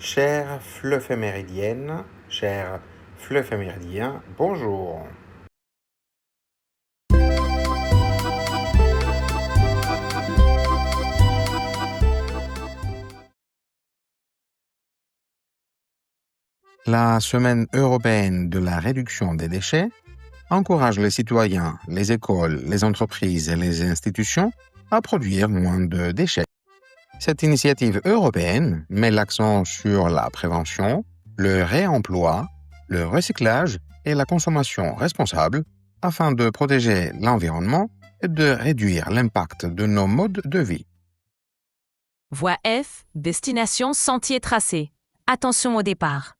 Chère fleuve méridienne, cher fleuve méridien, bonjour. La Semaine européenne de la réduction des déchets encourage les citoyens, les écoles, les entreprises et les institutions à produire moins de déchets. Cette initiative européenne met l'accent sur la prévention, le réemploi, le recyclage et la consommation responsable afin de protéger l'environnement et de réduire l'impact de nos modes de vie. Voie F, destination sentier tracé. Attention au départ.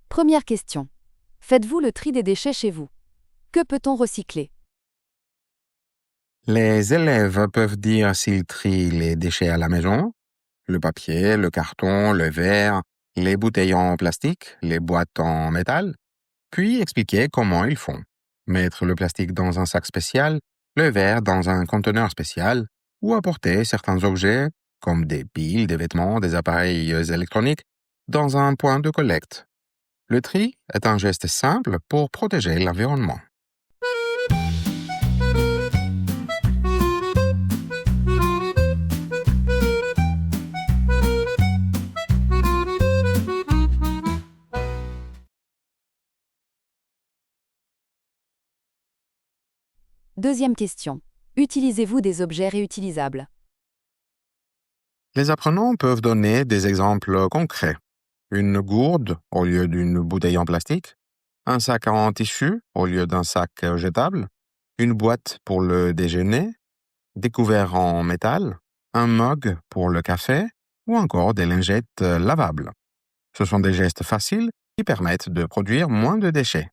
Première question. Faites-vous le tri des déchets chez vous? Que peut-on recycler? Les élèves peuvent dire s'ils trient les déchets à la maison, le papier, le carton, le verre, les bouteilles en plastique, les boîtes en métal, puis expliquer comment ils font. Mettre le plastique dans un sac spécial, le verre dans un conteneur spécial, ou apporter certains objets, comme des piles, des vêtements, des appareils électroniques, dans un point de collecte. Le tri est un geste simple pour protéger l'environnement. Deuxième question. Utilisez-vous des objets réutilisables? Les apprenants peuvent donner des exemples concrets. Une gourde au lieu d'une bouteille en plastique, un sac en tissu au lieu d'un sac jetable, une boîte pour le déjeuner, des couverts en métal, un mug pour le café ou encore des lingettes lavables. Ce sont des gestes faciles qui permettent de produire moins de déchets.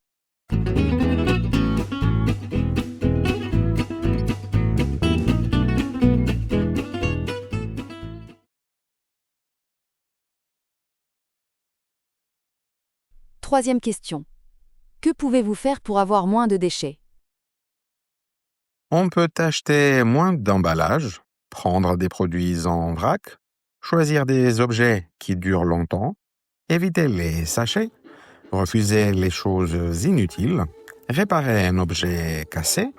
Troisième question. Que pouvez-vous faire pour avoir moins de déchets? On peut acheter moins d'emballages, prendre des produits en vrac, choisir des objets qui durent longtemps, éviter les sachets, refuser les choses inutiles, réparer un objet cassé,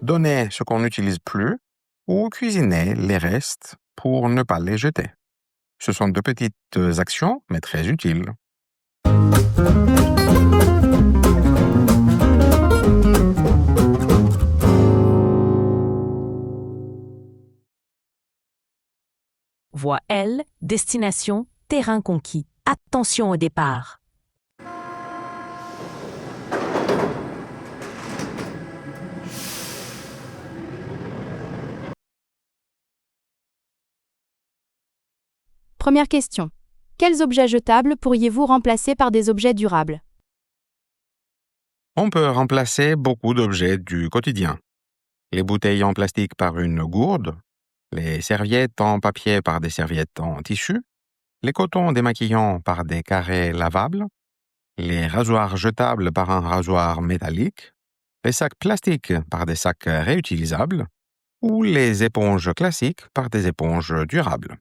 donner ce qu'on n'utilise plus ou cuisiner les restes pour ne pas les jeter. Ce sont de petites actions, mais très utiles. Voie L, destination terrain conquis. Attention au départ. Première question. Quels objets jetables pourriez-vous remplacer par des objets durables? On peut remplacer beaucoup d'objets du quotidien. Les bouteilles en plastique par une gourde, les serviettes en papier par des serviettes en tissu, les cotons démaquillants par des carrés lavables, les rasoirs jetables par un rasoir métallique, les sacs plastiques par des sacs réutilisables ou les éponges classiques par des éponges durables.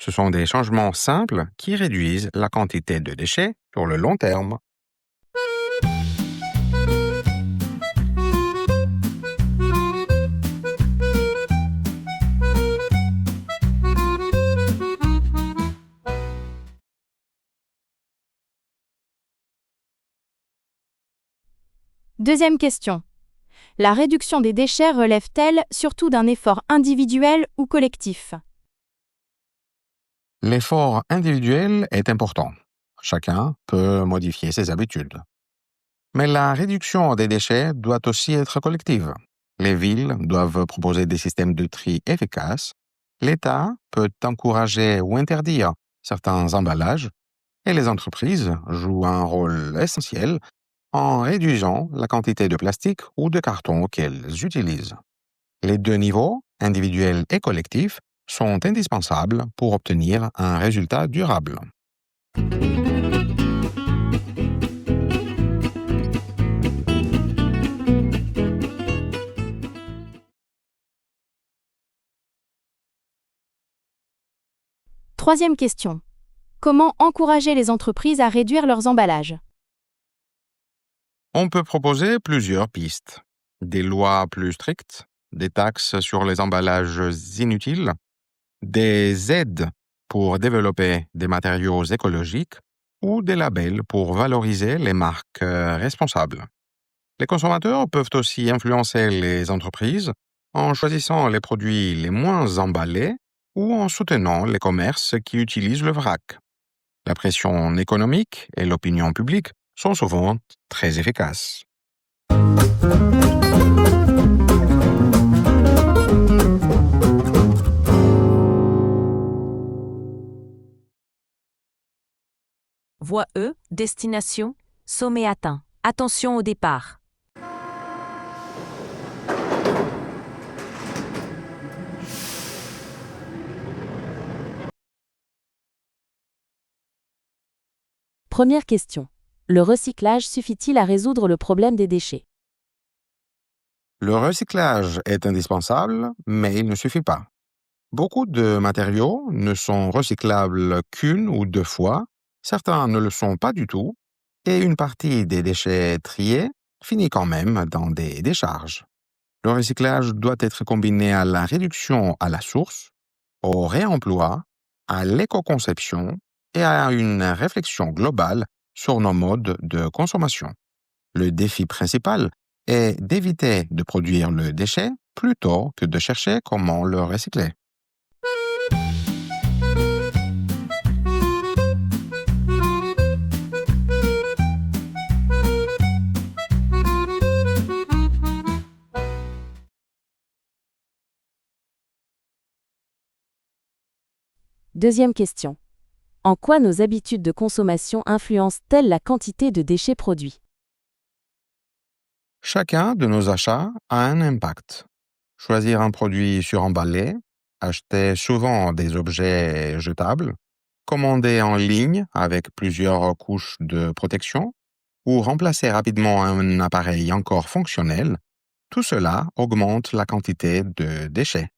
Ce sont des changements simples qui réduisent la quantité de déchets sur le long terme. Deuxième question. La réduction des déchets relève-t-elle surtout d'un effort individuel ou collectif? L'effort individuel est important. Chacun peut modifier ses habitudes. Mais la réduction des déchets doit aussi être collective. Les villes doivent proposer des systèmes de tri efficaces. L'État peut encourager ou interdire certains emballages et les entreprises jouent un rôle essentiel en réduisant la quantité de plastique ou de carton qu'elles utilisent. Les deux niveaux, individuel et collectif, sont indispensables pour obtenir un résultat durable. Troisième question. Comment encourager les entreprises à réduire leurs emballages? On peut proposer plusieurs pistes. Des lois plus strictes, des taxes sur les emballages inutiles, des aides pour développer des matériaux écologiques ou des labels pour valoriser les marques responsables. Les consommateurs peuvent aussi influencer les entreprises en choisissant les produits les moins emballés ou en soutenant les commerces qui utilisent le vrac. La pression économique et l'opinion publique sont souvent très efficaces. Voie E, destination, sommet atteint. Attention au départ. Première question. Le recyclage suffit-il à résoudre le problème des déchets? Le recyclage est indispensable, mais il ne suffit pas. Beaucoup de matériaux ne sont recyclables qu'une ou deux fois, certains ne le sont pas du tout, et une partie des déchets triés finit quand même dans des décharges. Le recyclage doit être combiné à la réduction à la source, au réemploi, à l'éco-conception et à une réflexion globale sur nos modes de consommation. Le défi principal est d'éviter de produire le déchet plutôt que de chercher comment le recycler. Deuxième question. En quoi nos habitudes de consommation influencent-elles la quantité de déchets produits? Chacun de nos achats a un impact. Choisir un produit suremballé, acheter souvent des objets jetables, commander en ligne avec plusieurs couches de protection ou remplacer rapidement un appareil encore fonctionnel, tout cela augmente la quantité de déchets.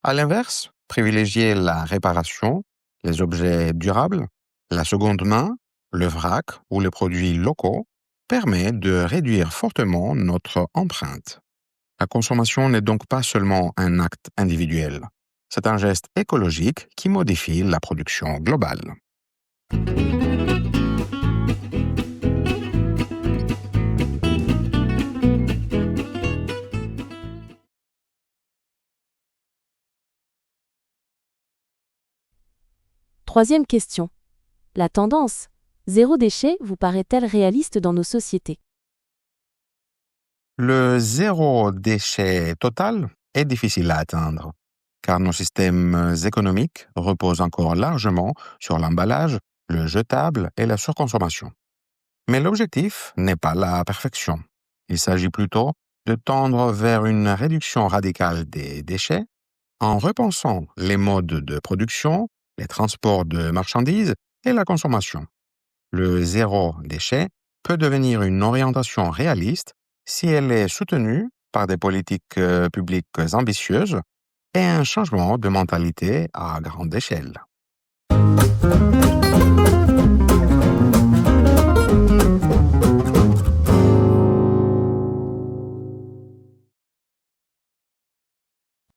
À l'inverse, privilégier la réparation, les objets durables, la seconde main, le vrac ou les produits locaux permet de réduire fortement notre empreinte. La consommation n'est donc pas seulement un acte individuel, c'est un geste écologique qui modifie la production globale. Troisième question. La tendance zéro déchet vous paraît-elle réaliste dans nos sociétés? Le zéro déchet total est difficile à atteindre, car nos systèmes économiques reposent encore largement sur l'emballage, le jetable et la surconsommation. Mais l'objectif n'est pas la perfection. Il s'agit plutôt de tendre vers une réduction radicale des déchets en repensant les modes de production, les transports de marchandises et la consommation. Le zéro déchet peut devenir une orientation réaliste si elle est soutenue par des politiques publiques ambitieuses et un changement de mentalité à grande échelle.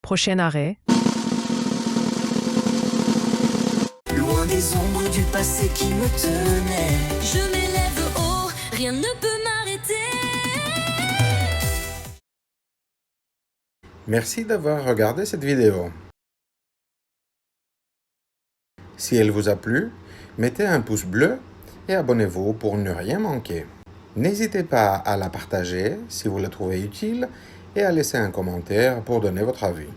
Prochain arrêt. Loin des ombres du passé qui me tenaient. Je m'élève haut, rien ne peut m'arrêter. Merci d'avoir regardé cette vidéo. Si elle vous a plu, mettez un pouce bleu et abonnez-vous pour ne rien manquer. N'hésitez pas à la partager si vous la trouvez utile et à laisser un commentaire pour donner votre avis.